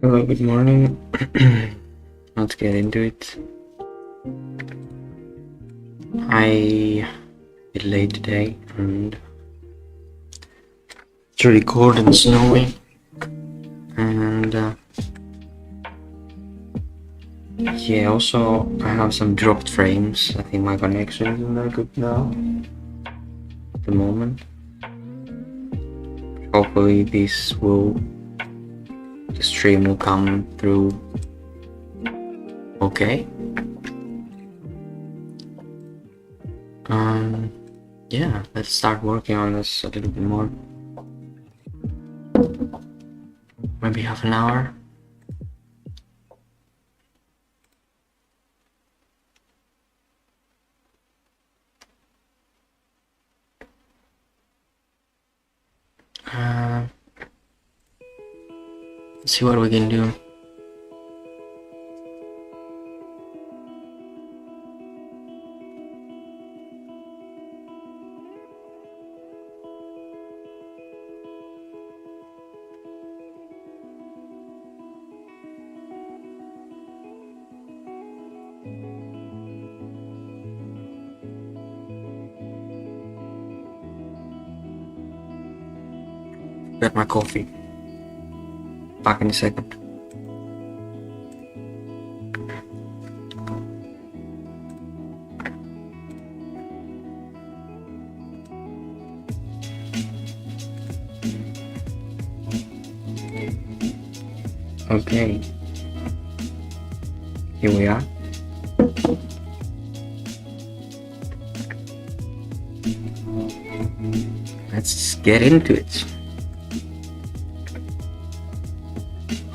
Hello, good morning. Let's get into it. I bit late today and it's really cold and snowy, and yeah, also I have some dropped frames. I think my connection isn't that good now at the moment. Hopefully the stream will come through okay. Yeah, let's start working on this a little bit more. Maybe half an hour. Let's see what we can do. Get my coffee. Back in a second. Okay. Here we are. Let's get into it.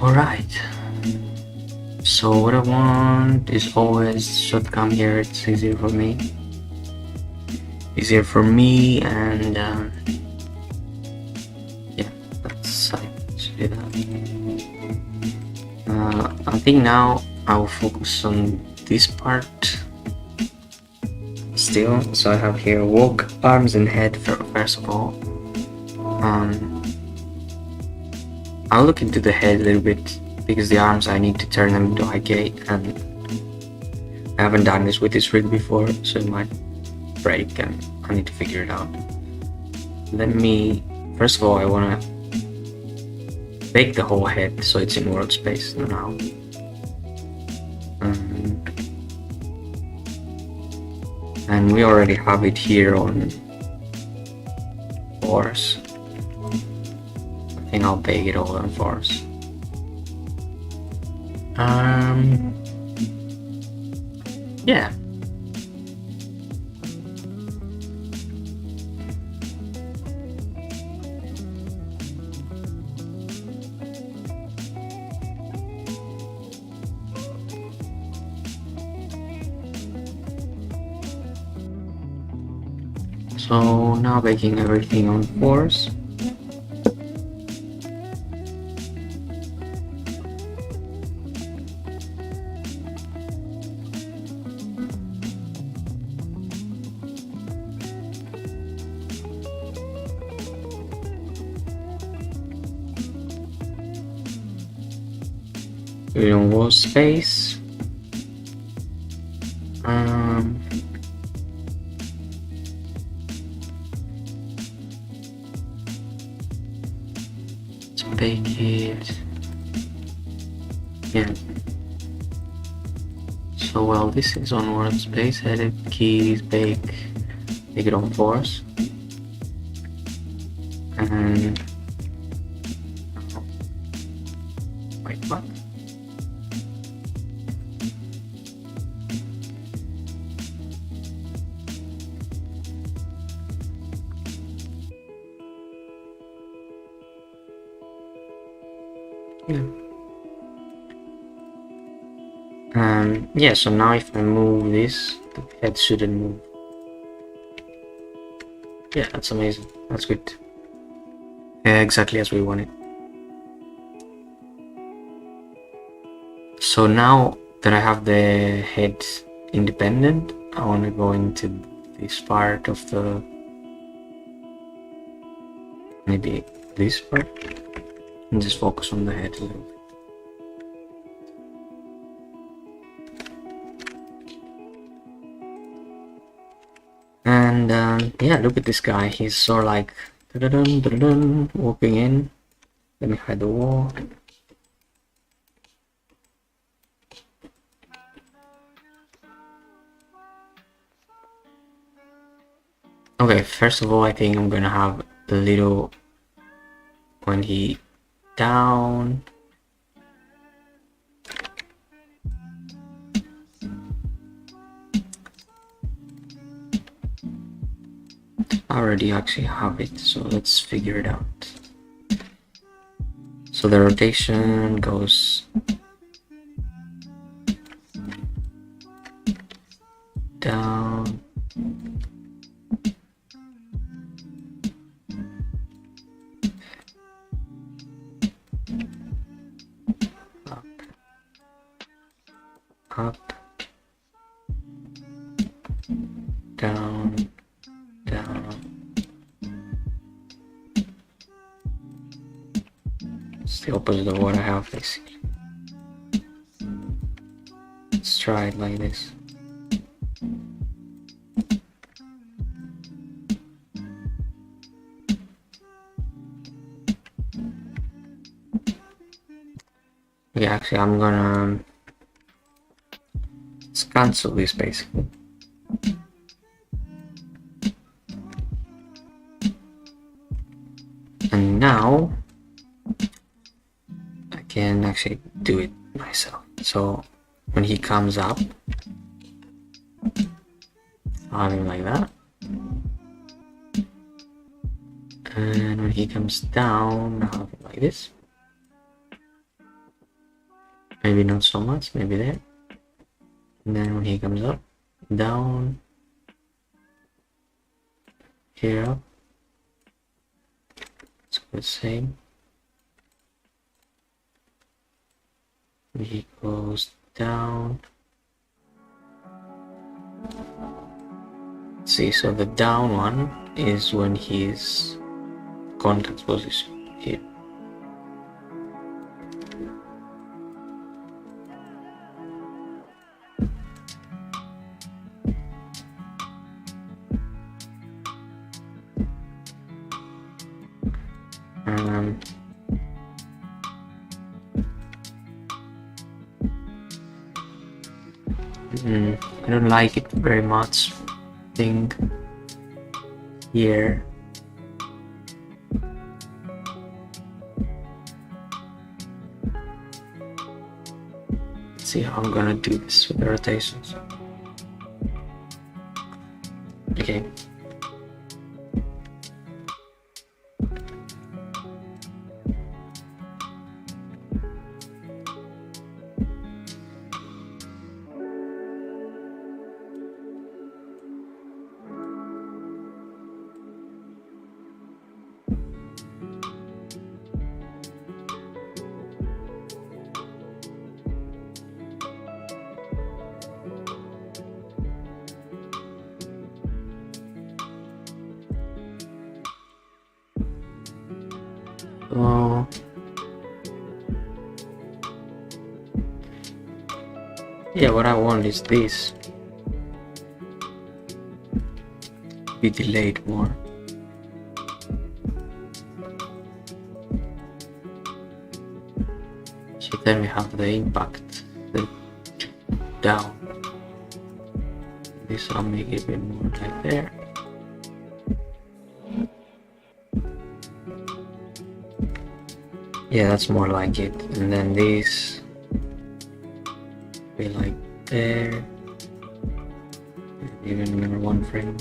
Alright. So what I want is always shotgun here. It's easier for me. And yeah, let's do that. I think now I will focus on this part still. So I have here walk, arms and head first of all. I'll look into the head a little bit because the arms I need to turn them into IK, and I haven't done this with this rig before, so it might break and I need to figure it out. First of all, I want to bake the whole head so it's in world space now. And we already have it here on force. I think I'll bake it all on force. Yeah. So now baking everything on force. We don't wall space. Let's bake it. Yeah. So while this is on world space, headed keys bake it on force. And wait, what? Yeah, so now if I move this, the head shouldn't move. Yeah, that's amazing. That's good. Yeah, exactly as we wanted. So now that I have the head independent, I want to go into this part of the... maybe this part, and just focus on the head a little bit. And yeah, look at this guy. He's sort of like walking in. Let me hide the wall. Okay, first of all, I think I'm gonna have a little when he down. I already actually have it, so let's figure it out. So the rotation goes down. Up, down, down. It's the opposite of what I have basically. Let's try it like this. Okay, actually I'm gonna cancel this basically. And now I can actually do it myself. So when he comes up, I'll have him like that. And when he comes down, I'll have it like this. Maybe not so much, maybe there. And then when he comes up, down, here up. Let's go the same. When he goes down. See, so the down one is when he's contact position here. I don't like it very much. Thing here. Let's see how I'm gonna do this with the rotations. Okay. So yeah, what I want is this be delayed more. So then we have the impact, the down. This I'll make it a bit more like there. Yeah, that's more like it. And then this be like there. Even more one frame.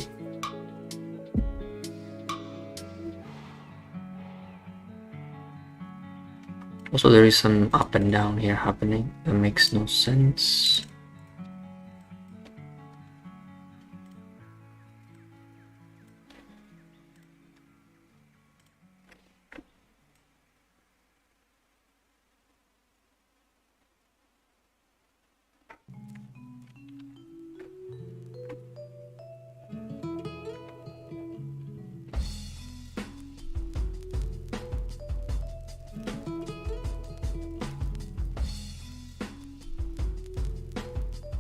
Also, there is some up and down here happening. That makes no sense.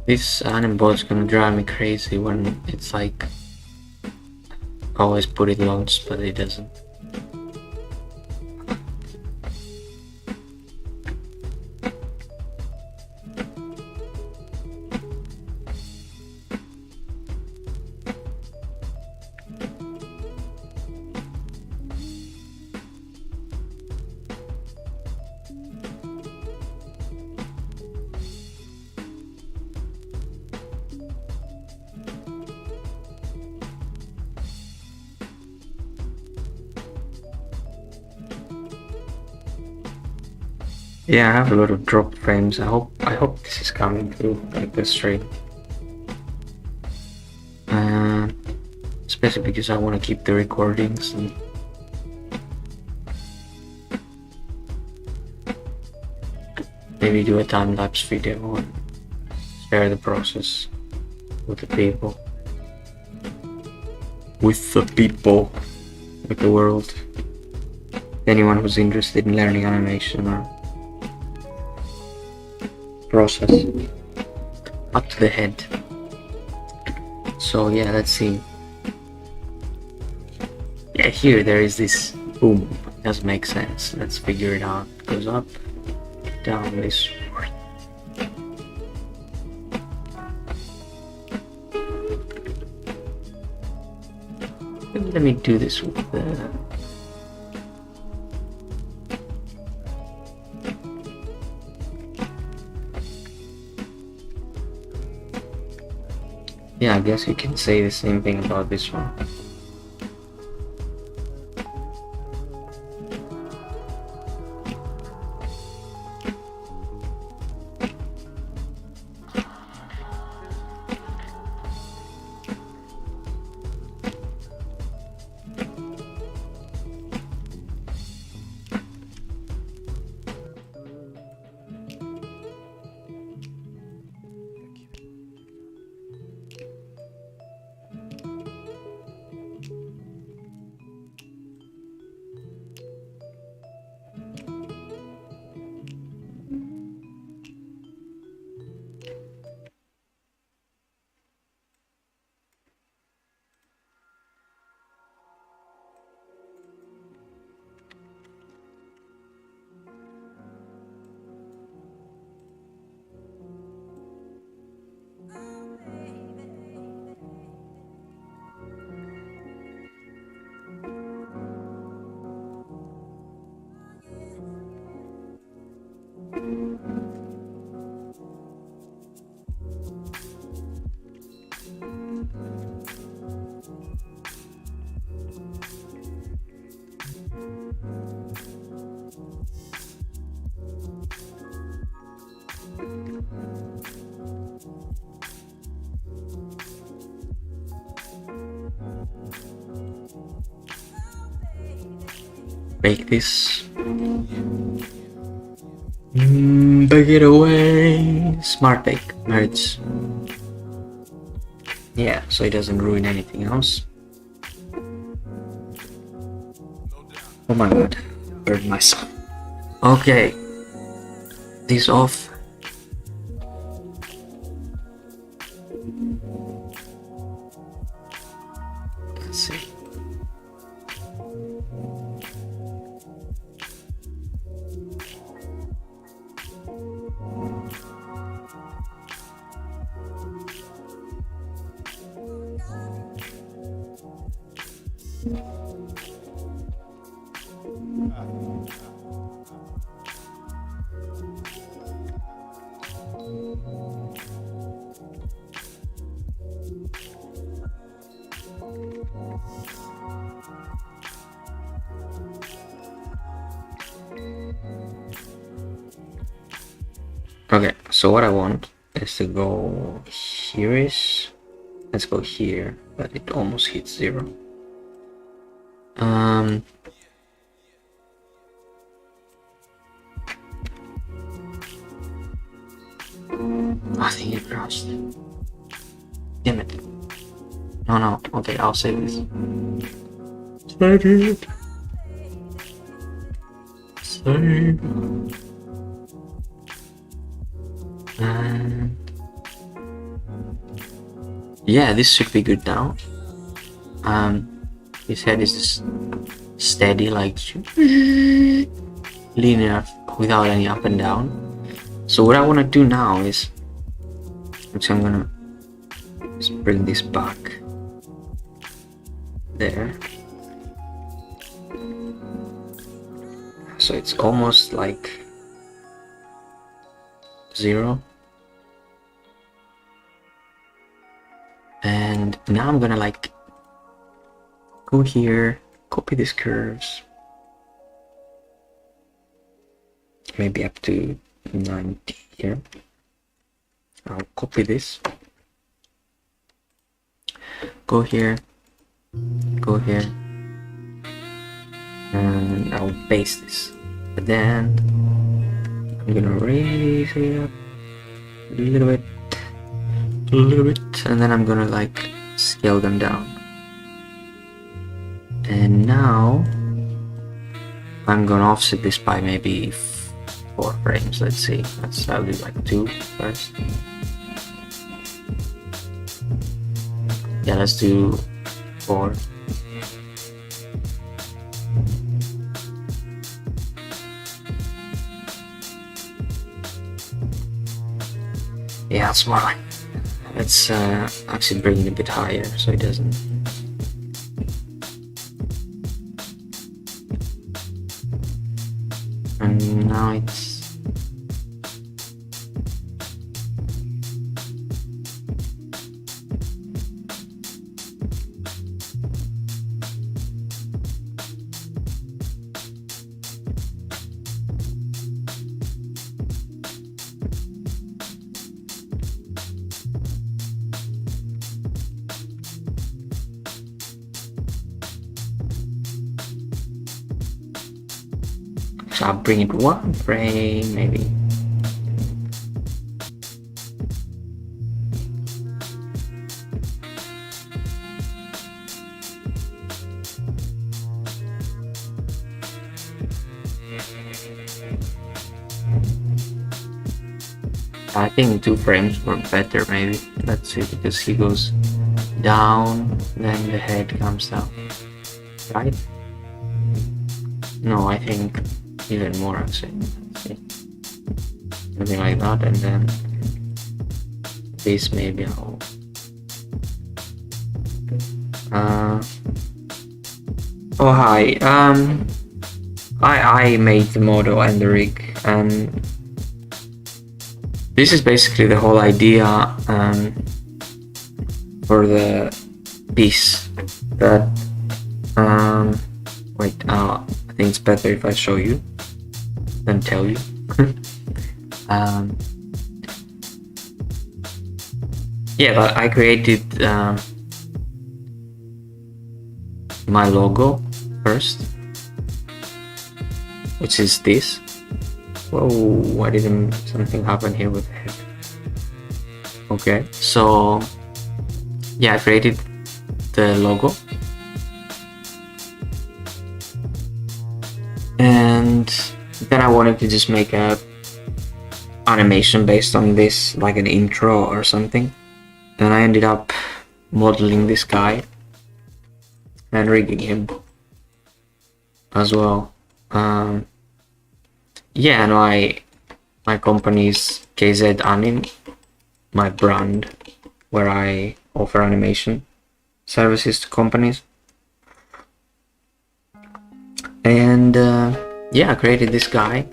This anim bot is gonna drive me crazy when it's like always put it once, but it doesn't. Yeah, I have a lot of drop frames. I hope this is coming through like this straight. Especially because I want to keep the recordings and maybe do a time-lapse video and share the process with the people. With the world. Anyone who's interested in learning animation or process up to the head. So yeah, let's see. Yeah, here there is this boom. It doesn't make sense. Let's figure it out. It goes up, down this. Let me do this with the yeah, I guess you can say the same thing about this one. Make this. Bake it away. Smart bake merge. Yeah, so it doesn't ruin anything else. Oh my god, hurt myself. Okay, this off. Let's see. Okay, so what I want is to go here-ish. Let's go here, but it almost hits 0. I think it crossed. Damn it. No, okay, I'll save this. Save it. Save. And yeah, this should be good now. his head is just steady, like linear without any up and down. So what I want to do now is, which I'm gonna just bring this back there, so it's almost like 0. And now I'm gonna like go here, copy these curves, maybe up to 90 here. I'll copy this, go here, go here, and I'll paste this. But then I'm gonna raise it up a little bit, and then I'm gonna like scale them down. And now I'm gonna offset this by maybe 4 frames. Let's see. I'll do like 2 first. Yeah, let's do 4. Yeah, it's more like, let's actually bring it a bit higher so it doesn't. And now it's so I'll bring it 1 frame maybe. I think 2 frames were better maybe. Let's see, because he goes down, then the head comes down, right? No, I think even more actually. Something like that, and then this maybe I'll oh hi, I made the model and the rig, and this is basically the whole idea for the piece that wait, I think it's better if I show you than tell you. Yeah, but I created my logo first, which is this. Whoa, why didn't something happen here with the head? Okay, so yeah, I created the logo, and then I wanted to just make a animation based on this, like an intro or something. And I ended up modeling this guy and rigging him as well. Yeah, and my company is KZanim, my brand, where I offer animation services to companies. And yeah, I created this guy,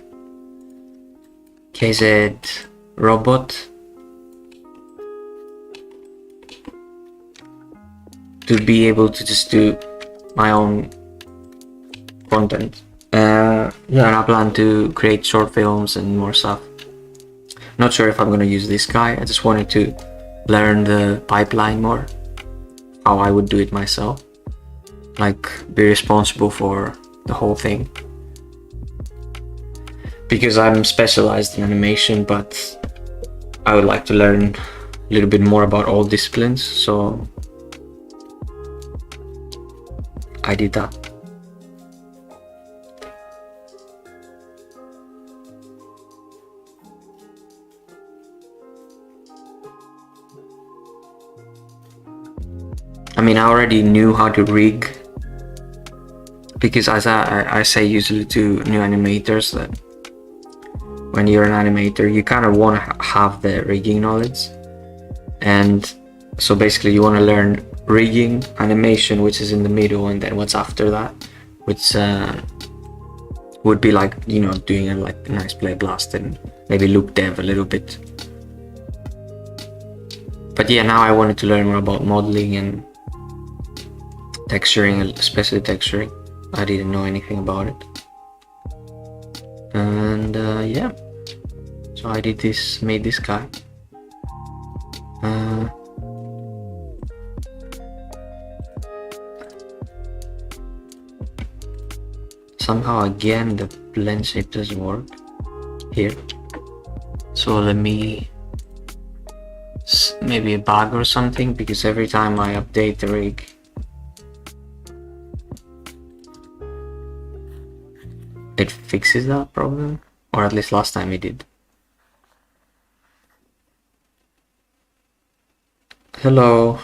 KZ robot, to be able to just do my own content. Yeah, and I plan to create short films and more stuff. Not sure if I'm gonna use this guy. I just wanted to learn the pipeline more, how I would do it myself, like be responsible for the whole thing, because I'm specialized in animation, but I would like to learn a little bit more about all disciplines, so I did that. I mean, I already knew how to rig because as I say usually to new animators, that when you're an animator, you kind of want to have the rigging knowledge. And so basically you want to learn rigging, animation, which is in the middle, and then what's after that, which would be like, you know, doing a like nice play blast and maybe loop dev a little bit. But yeah, now I wanted to learn more about modeling and texturing, especially texturing. I didn't know anything about it. And yeah, so I did this, made this guy. Somehow again the blend shape doesn't work here. So let me, maybe a bug or something, because every time I update the rig, it fixes that problem, or at least last time it did. Hello.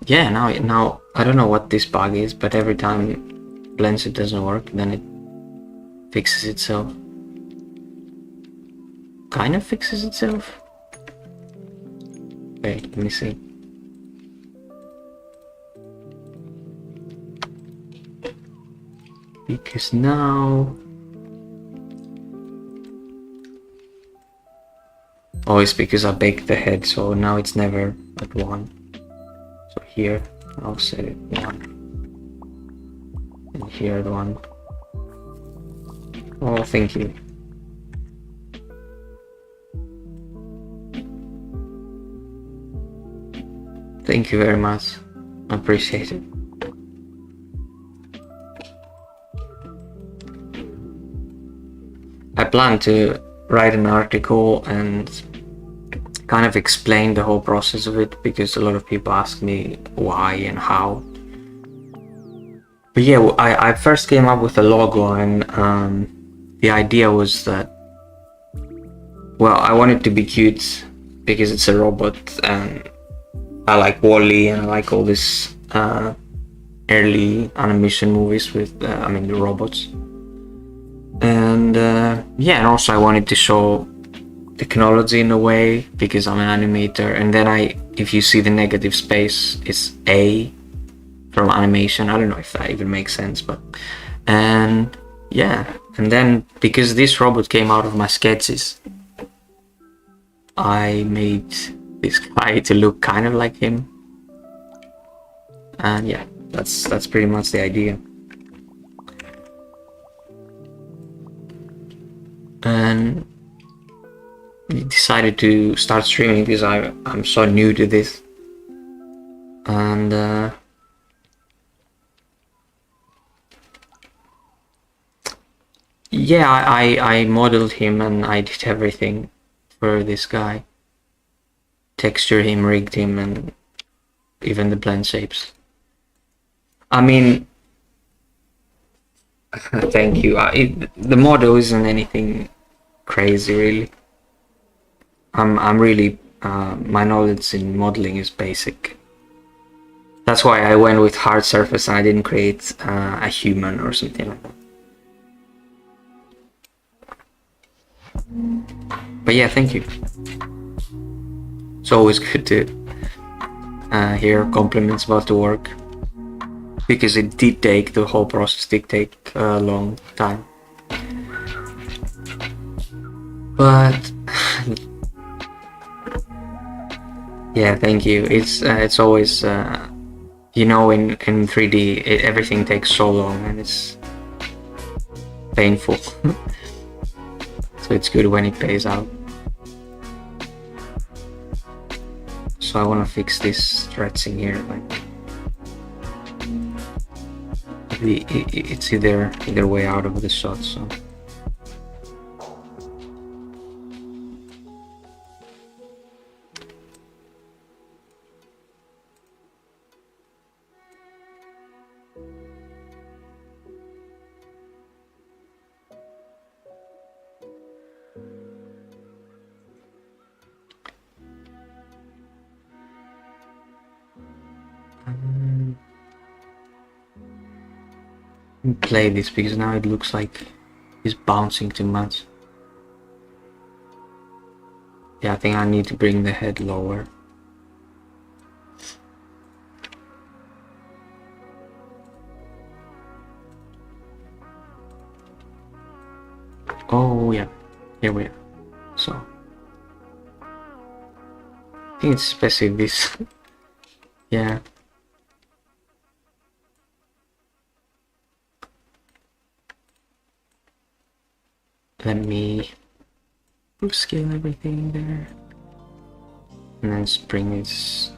Yeah, now I don't know what this bug is, but every time blend shape doesn't work, then it fixes itself. Kind of fixes itself. Wait, let me see. Because now, oh, it's because I baked the head, so now it's never at 1. So here I'll set it 1, and here at 1. Oh, thank you. Thank you very much. I appreciate it. I plan to write an article and kind of explain the whole process of it, because a lot of people ask me why and how. But yeah, I first came up with a logo, and the idea was that, well, I want it to be cute because it's a robot, and I like Wall-E and I like all these early animation movies with, I mean, the robots. And yeah, and also I wanted to show technology in a way, because I'm an animator. And then if you see the negative space, it's A from animation. I don't know if that even makes sense, but, and yeah. And then because this robot came out of my sketches, I made this guy to look kind of like him. And yeah, that's pretty much the idea. And decided to start streaming because I'm so new to this. And yeah, I modeled him and I did everything for this guy. Texture him, rigged him, and even the blend shapes. I mean, thank you. The model isn't anything crazy, really. I'm really, my knowledge in modeling is basic. That's why I went with hard surface and I didn't create a human or something like that. But yeah, thank you. It's always good to hear compliments about the work, because it did take, the whole process did take a long time. But yeah, thank you. It's always, you know, in 3D, everything takes so long and it's painful. So it's good when it pays out. So I want to fix this stretching here, like it's either way out of the shot. So play this because now it looks like he's bouncing too much. Yeah, I think I need to bring the head lower. Oh yeah, here we are. So I think it's especially this. Yeah. Let me scale everything there. And then spring is...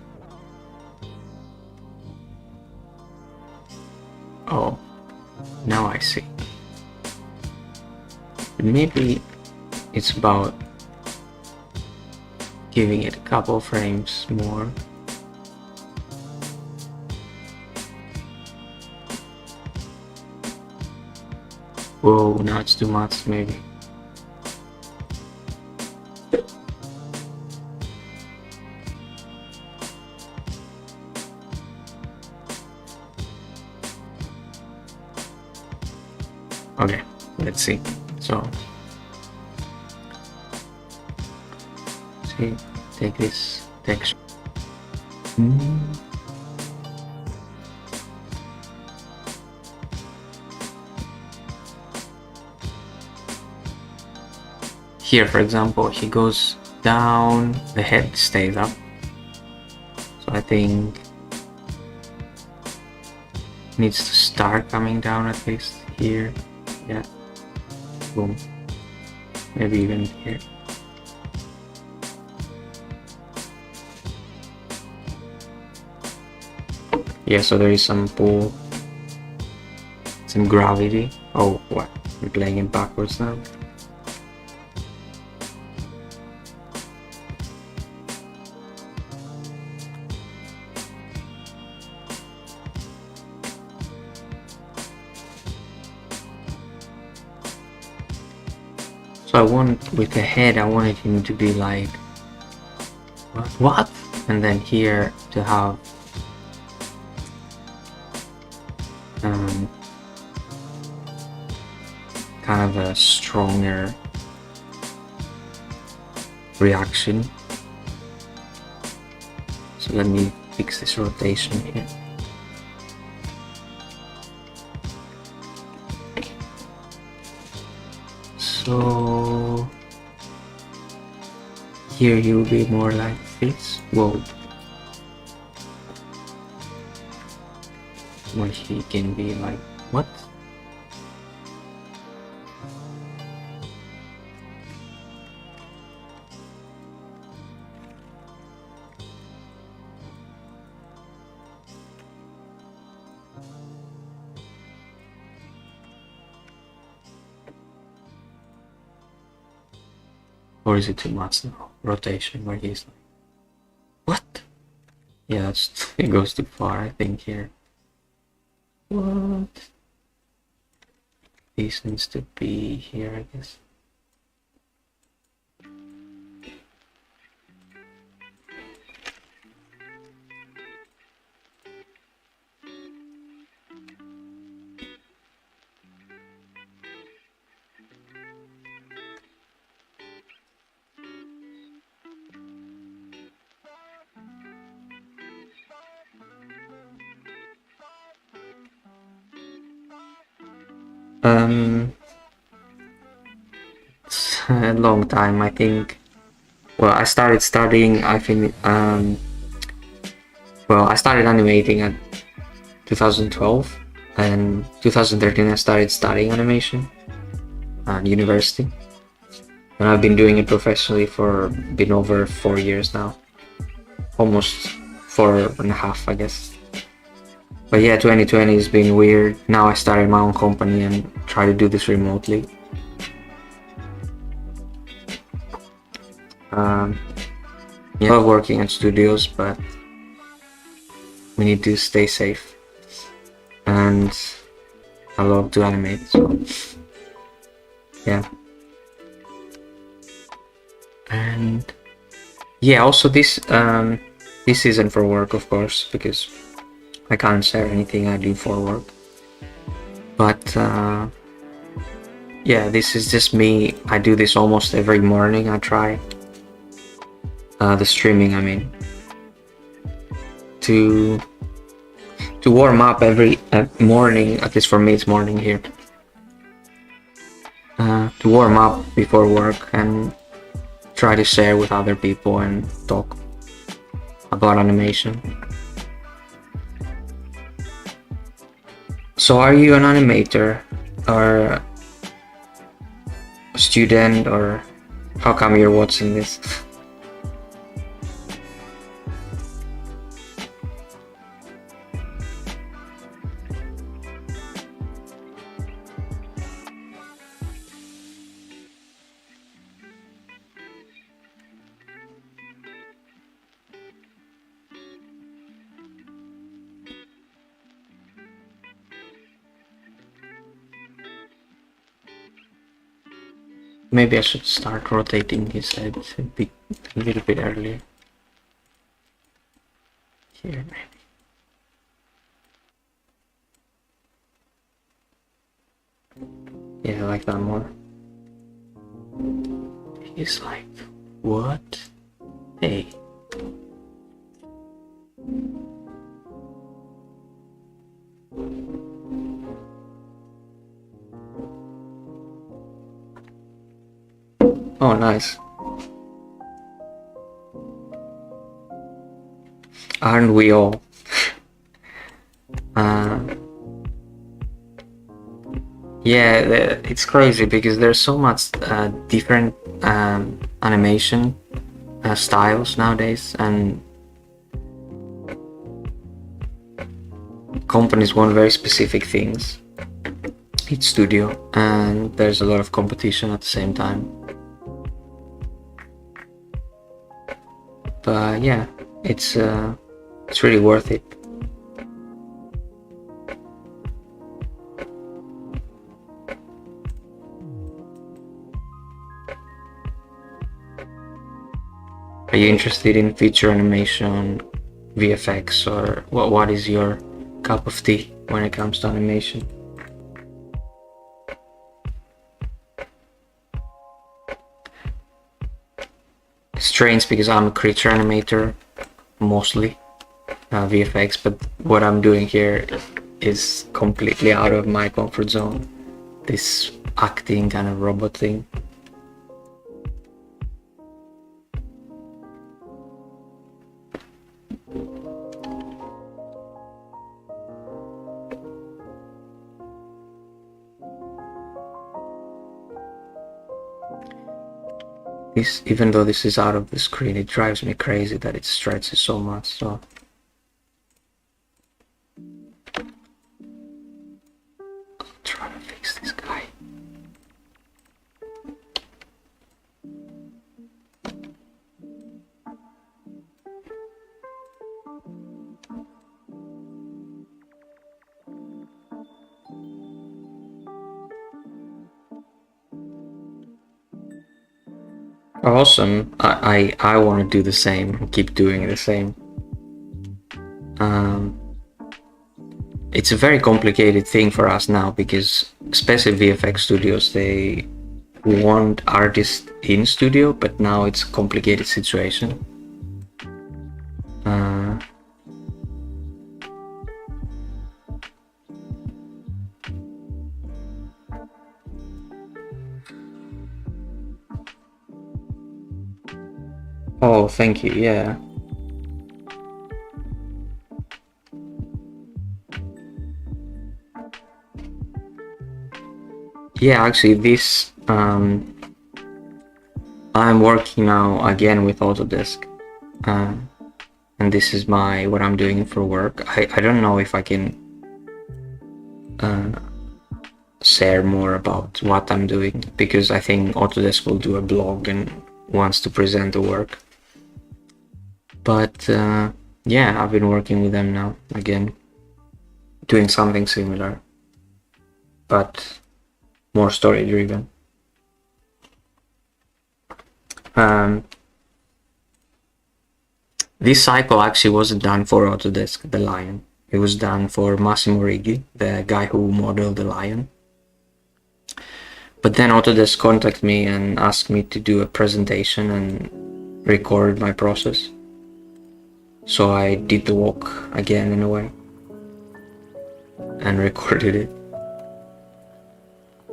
Oh, now I see. But maybe it's about giving it a couple frames more. Whoa, now it's too much maybe. Okay, let's see. So, see, take this texture. Here, for example, he goes down, the head stays up. So I think it needs to start coming down at least here. Yeah. Boom. Maybe even here. Yeah, so there is some pull, some gravity. Oh, what? I'm playing it backwards now. So I want, with the head, I wanted him to be like, what? And then here to have kind of a stronger reaction. So let me fix this rotation here. So here you'll be more like this. Whoa. Where he can be like, what? Or is it too much now? Rotation where he's like, what? Yeah, that's, it goes too far, I think, here. What? This needs to be here, I guess. It's a long time, I think. Well, I started studying, I started animating at 2012, and 2013 I started studying animation at university. And I've been doing it professionally for been over 4 years now. Almost 4.5, I guess. But yeah, 2020 has been weird. Now I started my own company and try to do this remotely. Yeah, I love working at studios, but we need to stay safe. And I love to animate, so yeah. And yeah, also this isn't for work, of course, because I can't share anything I do for work. But yeah, this is just me. I do this almost every morning. I try the streaming, I mean, to warm up every morning. At least for me, it's morning here. To warm up before work and try to share with other people and talk about animation. So are you an animator or a student, or how come you're watching this? Maybe I should start rotating his head a little bit earlier. Here, maybe. Yeah, I like that more. He's like, what? Hey. Oh, nice. Aren't we all? Yeah, it's crazy because there's so much different animation styles nowadays, and companies want very specific things each studio, and there's a lot of competition at the same time. But yeah, it's really worth it. Are you interested in feature animation, VFX, or what is your cup of tea when it comes to animation? It's strange because I'm a creature animator, mostly VFX, but what I'm doing here is completely out of my comfort zone. This acting kind of robot thing. Even though this is out of the screen, it drives me crazy that it stretches so much. So I'll try to fix this guy. Awesome. I want to do the same, keep doing the same. It's a very complicated thing for us now because especially VFX studios, they want artists in studio, but now it's a complicated situation. Oh, thank you, yeah. Yeah, actually this, I'm working now again with Autodesk, and this is what I'm doing for work. I don't know if I can share more about what I'm doing, because I think Autodesk will do a blog and wants to present the work. But yeah, I've been working with them now again, doing something similar, but more story driven. This cycle actually wasn't done for Autodesk, the lion. It was done for Massimo Riggi, the guy who modeled the lion. But then Autodesk contacted me and asked me to do a presentation and record my process. So I did the walk again in a way and recorded it.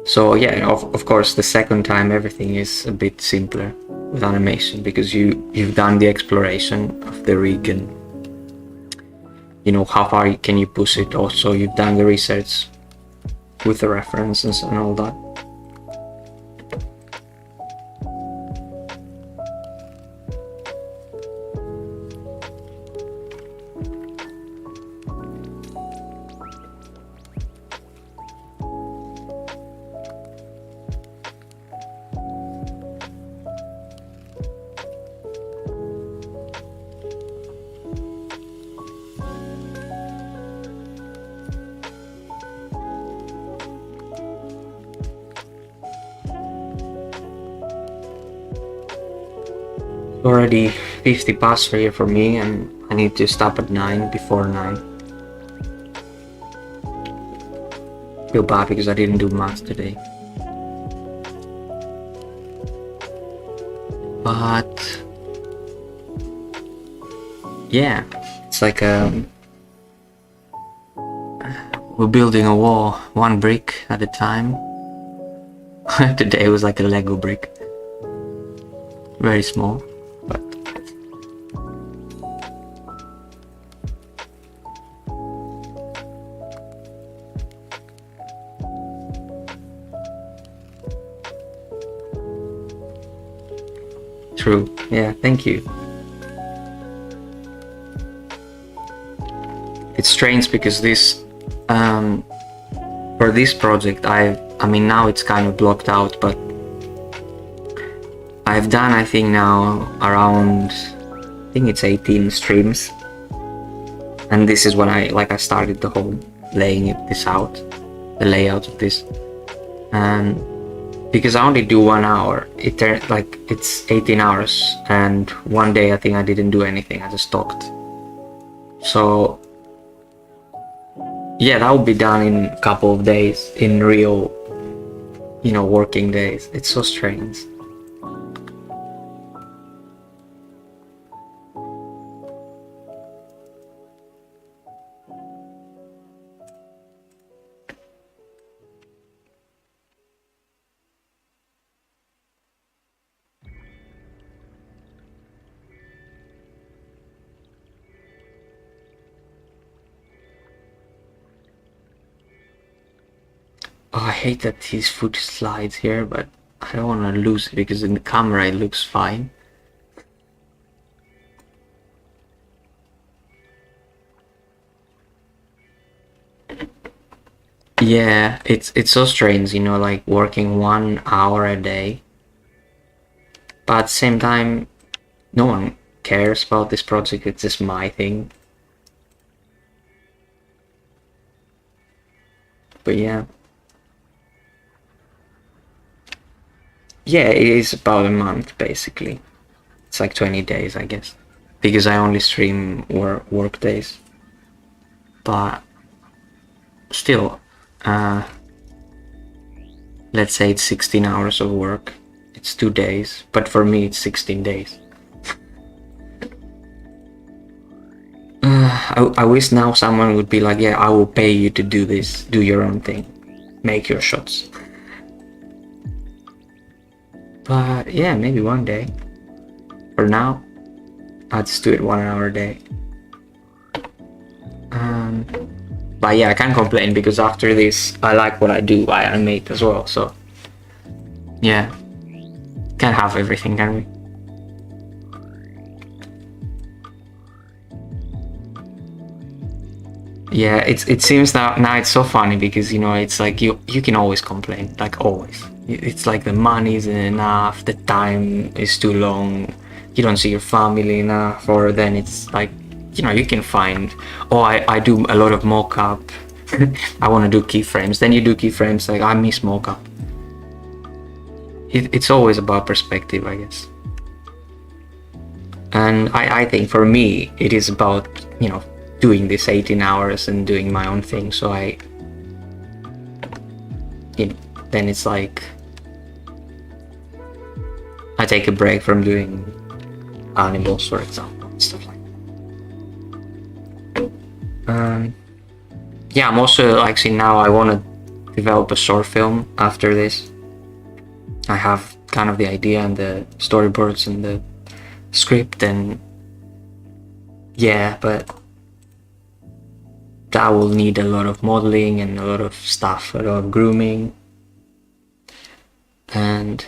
So yeah, of course, the second time everything is a bit simpler with animation because you've done the exploration of the rig and you know how far can you push it. Also, you've done the research with the references and all that. Already 50 past here for me, and I need to stop at 9 before 9. Feel bad because I didn't do math today. But yeah, it's like we're building a wall one brick at a time. Today was like a Lego brick, very small. But true, yeah, thank you. It's strange because this for this project I mean now it's kind of blocked out, but I've done, I think now around, I think it's 18 streams, and this is when I started the whole laying this out, the layout of this, and because I only do 1 hour, it turned like it's 18 hours, and one day I think I didn't do anything, I just talked. So yeah, that will be done in a couple of days, in real, you know, working days. It's so strange. Oh, I hate that his foot slides here, but I don't want to lose it because in the camera it looks fine. Yeah, it's so strange, you know, like working 1 hour a day, but at the same time, no one cares about this project. It's just my thing. But yeah. Yeah, it is about a month basically. It's like 20 days, I guess, because I only stream work days. But still, let's say it's 16 hours of work. It's 2 days, but for me it's 16 days. I wish now someone would be like, yeah, I will pay you to do this, do your own thing, make your shots. But yeah, maybe one day. For now, I'll just do it 1 hour a day. But yeah, I can't complain because after this, I like what I do. I animate as well, so yeah, can't have everything, can we? Yeah, it seems now it's so funny because, you know, it's like you can always complain, like always. It's like the money isn't enough, the time is too long, you don't see your family enough, or then it's like, you know, you can find, oh, I do a lot of mocap. I want to do keyframes. Then you do keyframes, like I miss mocap. It's always about perspective, I guess. And I think for me, it is about, you know, doing this 18 hours and doing my own thing. So then it's like I take a break from doing animals, for example, and stuff like that. Yeah, I'm also like, see, now I want to develop a short film after this. I have kind of the idea and the storyboards and the script, and yeah, but that will need a lot of modeling and a lot of stuff, a lot of grooming, and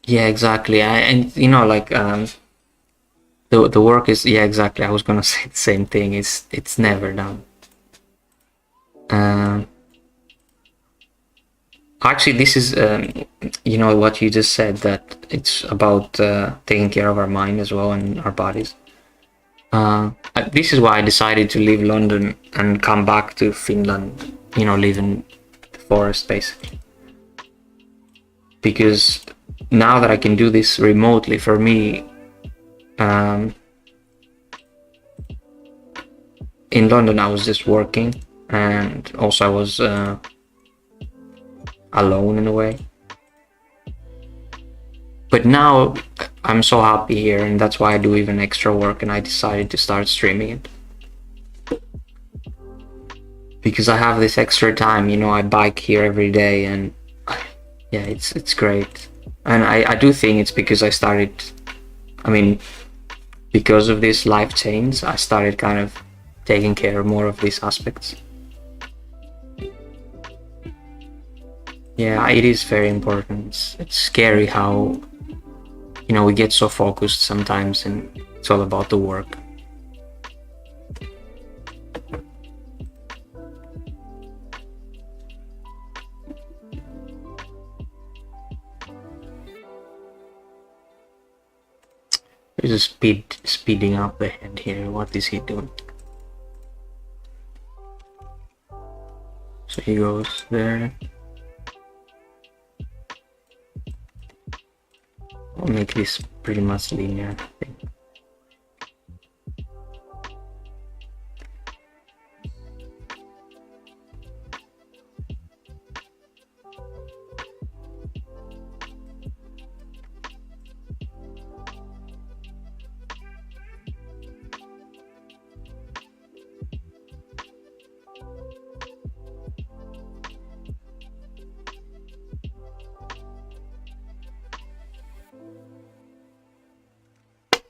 yeah, exactly. And you know, like the work is, yeah, exactly. I was gonna say the same thing. It's never done. Actually, this is you know what you just said, that it's about taking care of our mind as well and our bodies. This is why I decided to leave London and come back to Finland, you know, live in the forest basically. Because now that I can do this remotely, for me, in London I was just working, and also I was alone in a way. But now I'm so happy here, and that's why I do even extra work, and I decided to start streaming it. Because I have this extra time, you know, I bike here every day, and yeah, it's great. And I do think it's because I started, I mean, because of this life change, I started kind of taking care of more of these aspects. Yeah, it is very important. It's scary how, you know, we get so focused sometimes and it's all about the work. There's a speeding up the head here. What is he doing? So he goes there. I'll make this pretty much linear, I think.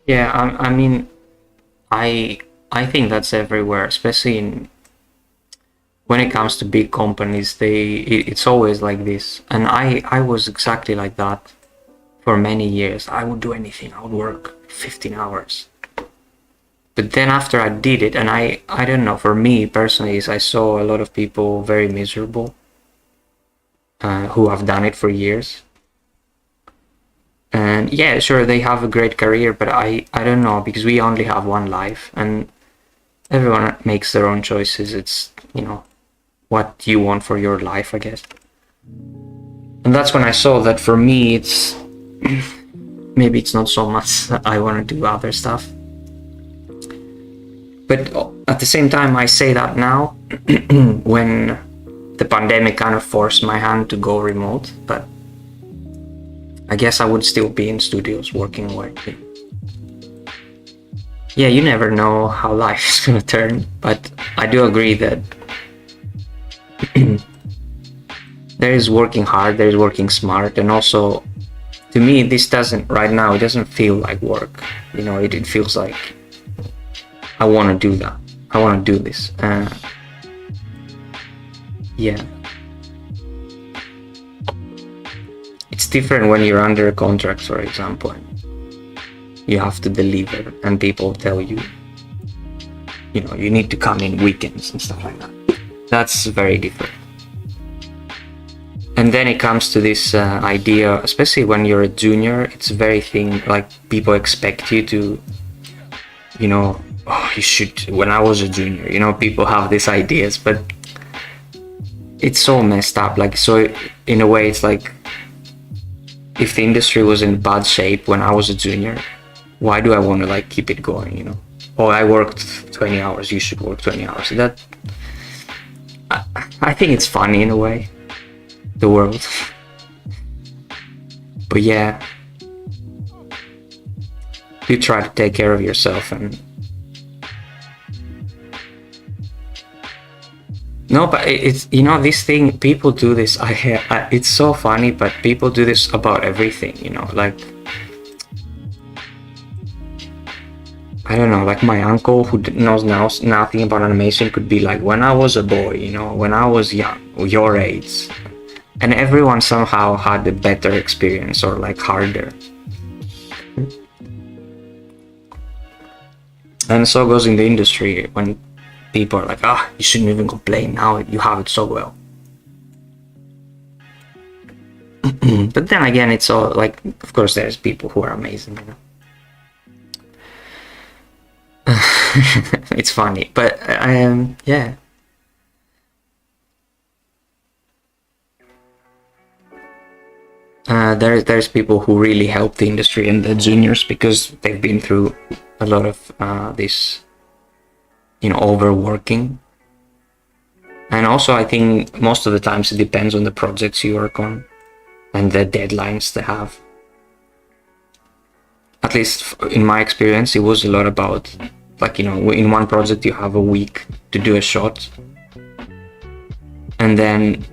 Yeah, I mean, I think that's everywhere, especially in when it comes to big companies. It's always like this, and I was exactly like that for many years. I would do anything. I would work 15 hours. But then after I did it, and I don't know, for me personally, is I saw a lot of people very miserable who have done it for years. And yeah, sure, they have a great career, but I don't know, because we only have one life, and everyone makes their own choices. It's, you know, what you want for your life, I guess. And that's when I saw that for me, it's maybe it's not so much that I want to do other stuff. But at the same time, I say that now when the pandemic kind of forced my hand to go remote, but I guess I would still be in studios working away. Yeah, you never know how life is gonna turn, but I do agree that there is working hard, there is working smart, and also, to me, this doesn't, right now, it doesn't feel like work. You know, it feels like I want to do that. I want to do this. Yeah. It's different when you're under a contract, for example, and you have to deliver, and people tell you, you know, you need to come in weekends and stuff like that. That's very different. And then it comes to this idea, especially when you're a junior, it's very thing, like people expect you to, you know, oh, you should, when I was a junior, you know, people have these ideas, but it's so messed up. Like, so in a way, it's like, if the industry was in bad shape when I was a junior, why do I want to like keep it going, you know? Oh, I worked 20 hours, you should work 20 hours. That I think it's funny in a way, the world. But yeah, you try to take care of yourself. And no, but it's, you know, this thing, people do this. It's so funny, but people do this about everything, you know, like, I don't know, like my uncle who knows now nothing about animation could be like, when I was a boy, you know, when I was young, your age. And everyone somehow had a better experience, or like harder. And so goes in the industry, when people are like, ah, you shouldn't even complain, now you have it so well. But then again, it's all like, of course there's people who are amazing, you know. It's funny, but yeah. There's people who really help the industry and the juniors because they've been through a lot of this, you know, overworking. And also I think most of the times it depends on the projects you work on and the deadlines they have. At least in my experience, it was a lot about, like, you know, in one project you have a week to do a shot, and then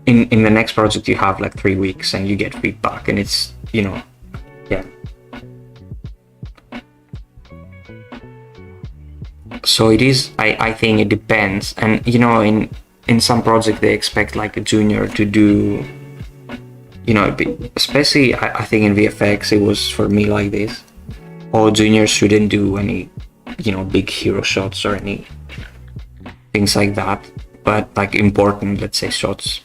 in the next project you have like 3 weeks and you get feedback, and it's, you know, yeah. So it is, I think it depends. And you know, in some project they expect like a junior to do, you know, especially I think in VFX it was for me like this. All juniors shouldn't do any, you know, big hero shots or any things like that, but like important, let's say, shots.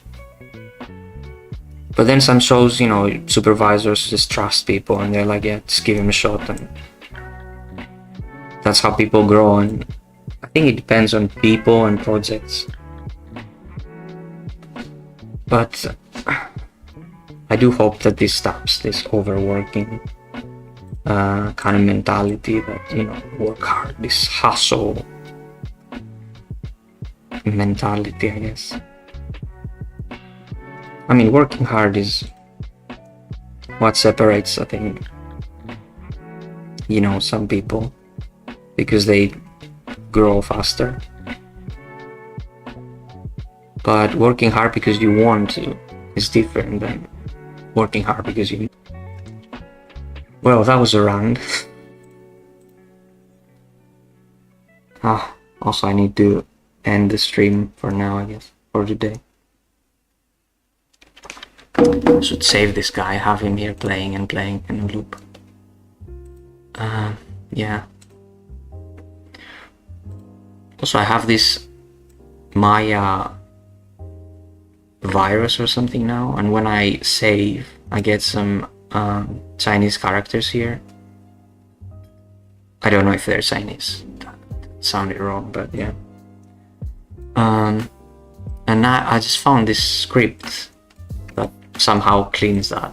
But then some shows, you know, supervisors just trust people and they're like, yeah, just give him a shot, and that's how people grow. And I think it depends on people and projects. But I do hope that this stops, this overworking kind of mentality, that, you know, work hard, this hustle mentality, I guess. I mean, working hard is what separates, I think, you know, some people, because they grow faster. But working hard because you want to is different than working hard because you... Well, that was a rant. Also I need to end the stream for now, I guess, for today. I should save this guy, have him here playing and playing in a loop. Yeah. Also I have this Maya virus or something now, and when I save I get some Chinese characters here. I don't know if they're Chinese, that sounded wrong, but yeah. And I just found this script that somehow cleans that,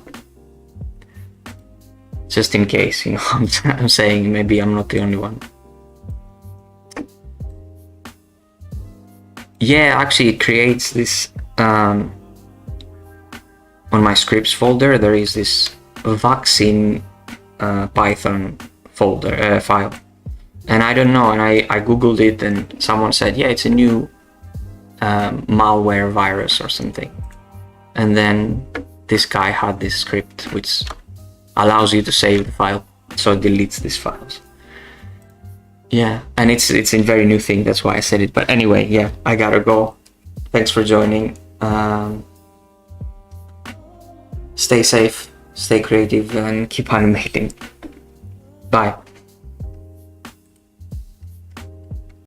just in case, you know. I'm saying maybe I'm not the only one. Yeah, actually it creates this on my scripts folder. There is this vaccine Python folder file, and I don't know, and I googled it and someone said, yeah, it's a new malware virus or something. And then this guy had this script which allows you to save the file, so it deletes these files. Yeah, and it's a very new thing, that's why I said it. But anyway, yeah, I gotta go. Thanks for joining. Stay safe, stay creative, and keep animating. Bye.